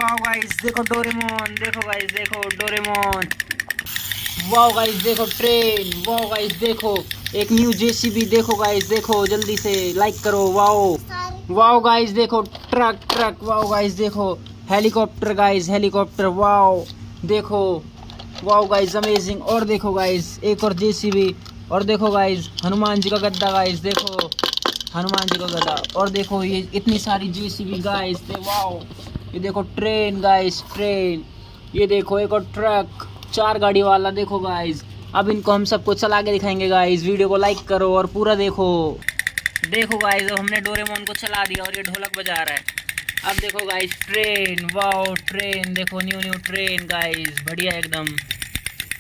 Wow guys देखो Doraemon, देखो guys देखो डोरेमोन। वाओ गाइस देखो ट्रेन, वाओ गाइस देखो एक न्यू जेसीबी, देखो गाइस देखो जल्दी से लाइक करो। वाओ वाओ गाइस देखो ट्रक ट्रक, वाओ गाइस देखो हेलीकॉप्टर गाइस हेलीकॉप्टर, वाओ देखो वाओ गाइस अमेजिंग। और देखो गाइस एक और जेसीबी, और देखो गाइस हनुमान जी का गद्दा गाइस, देखो हनुमान जी का गद्दा। और देखो ये इतनी सारी जेसीबी गाइस, वाओ ये देखो ट्रेन गाइस ट्रेन, ये देखो एक और ट्रक 4 गाड़ी वाला, देखो गाइस। अब इनको हम सबको चला के दिखाएंगे गाइस। वीडियो को लाइक करो और पूरा देखो। देखो गाइस अब हमने डोरेमोन को चला दिया और ये ढोलक बजा रहा है। अब देखो गाइस ट्रेन, वाओ ट्रेन देखो न्यू न्यू ट्रेन गाइस, बढ़िया एकदम।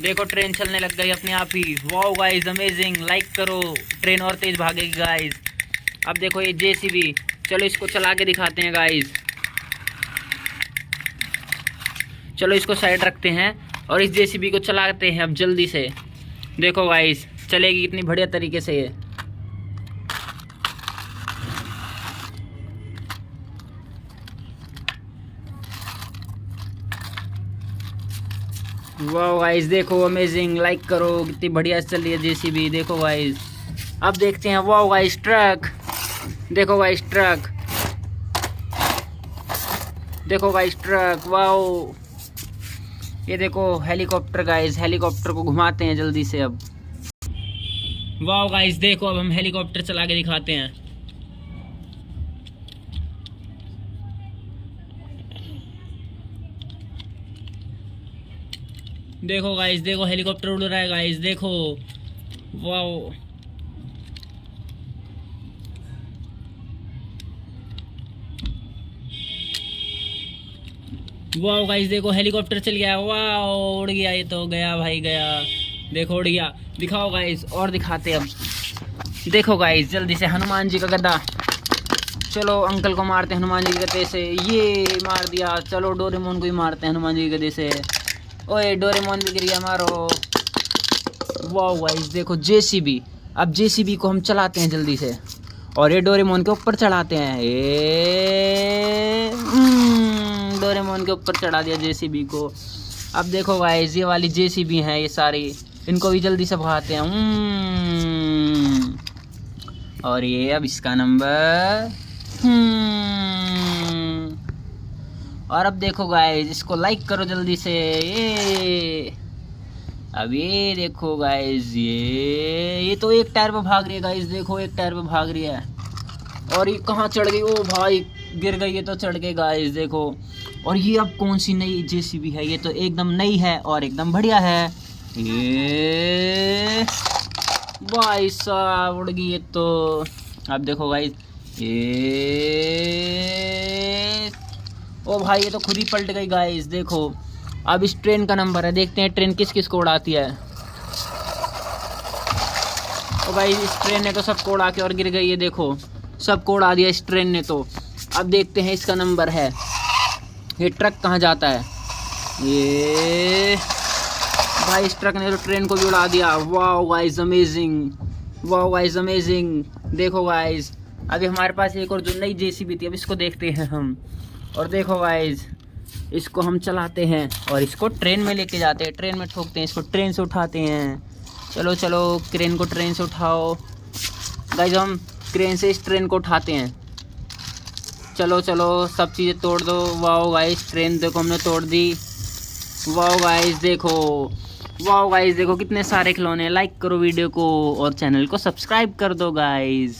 देखो ट्रेन चलने लग गई अपने आप ही, वाओ गाइस अमेजिंग। लाइक करो, ट्रेन और तेज भागेगी गाइस। अब देखो ये जेसीबी, चलो इसको चला के दिखाते हैं गाइस। चलो इसको साइड रखते हैं और इस जेसीबी को चलाते हैं अब जल्दी से। देखो गाइस चलेगी कितनी बढ़िया तरीके से ये। वाओ गाइस देखो अमेजिंग। लाइक करो, कितनी बढ़िया चल रही है जेसीबी, देखो गाइस। अब देखते हैं वाओ गाइस ट्रक, देखो गाइस ट्रक, देखो गाइस ट्रक, वाओ ये देखो हेलीकॉप्टर गाइस, हेलीकॉप्टर को घुमाते हैं जल्दी से अब। वाओ गाइस देखो अब हम हेलीकॉप्टर चला के दिखाते हैं। देखो गाइस देखो हेलीकॉप्टर उड़ रहा है गाइस, देखो वाओ। वाओ गाइस देखो हेलीकॉप्टर चल गया, वाओ उड़ गया, ये तो गया भाई गया, देखो उड़ गया। दिखाओ गाइस और दिखाते अब। देखो गाइस जल्दी से हनुमान जी का गदा, चलो अंकल को मारते हैं हनुमान जी के गदे से, ये मार दिया। चलो डोरेमोन को ही मारते हैं हनुमान जी के गदे से। ओए डोरेमोन भी गिर गया, मारो। वाओ गाइस देखो जेसीबी, अब जेसीबी को हम चलाते हैं जल्दी से और ये डोरेमोन के ऊपर चढ़ाते हैं। डोरेमोन के ऊपर चढ़ा दिया जेसीबी को। अब देखो गाइस ये वाली जेसीबी हैं ये सारी, इनको भी जल्दी से भगाते हैं। और ये अब इसका नंबर और अब देखो गाइस इसको लाइक करो जल्दी से। ये अब ये देखो गाइस ये तो एक टायर पे भाग रही है गाइस, देखो एक टायर पे भाग रही है। और ये कहाँ चढ़ गई, ओ भाई गिर गई, ये तो चढ़ गई गाइस देखो। और ये अब कौन सी नई जेसीबी है, ये तो एकदम नई है और एकदम बढ़िया है। ये भाई साहब उड़ गई ये तो। अब देखो गाइस ये, ओ भाई ये तो खुद ही पलट गई गाइस देखो। अब इस ट्रेन का नंबर है, देखते हैं ट्रेन किस किस को उड़ाती है। ओ भाई इस ट्रेन ने तो सबको उड़ा के और गिर गई है, देखो सबको उड़ा दिया इस ट्रेन ने तो। अब देखते हैं इसका नंबर है, ये ट्रक कहाँ जाता है। ये भाई इस ट्रक ने तो ट्रेन को भी उड़ा दिया। Wow guys amazing, wow guys amazing. देखो गाइस अभी हमारे पास एक और जो नई जेसीबी थी, अब इसको देखते हैं हम। और देखो गाइस इसको हम चलाते हैं और इसको ट्रेन में लेके जाते हैं, ट्रेन में ठोकते हैं, इसको ट्रेन से उठाते हैं। चलो चलो क्रेन को ट्रेन से उठाओ गाइस, हम क्रेन से इस ट्रेन को उठाते हैं। चलो चलो सब चीज़ें तोड़ दो। वाओ गाइस ट्रेन देखो हमने तोड़ दी। वाओ गाइस देखो, वाओ गाइस देखो कितने सारे खिलौने। लाइक करो वीडियो को और चैनल को सब्सक्राइब कर दो गाइस।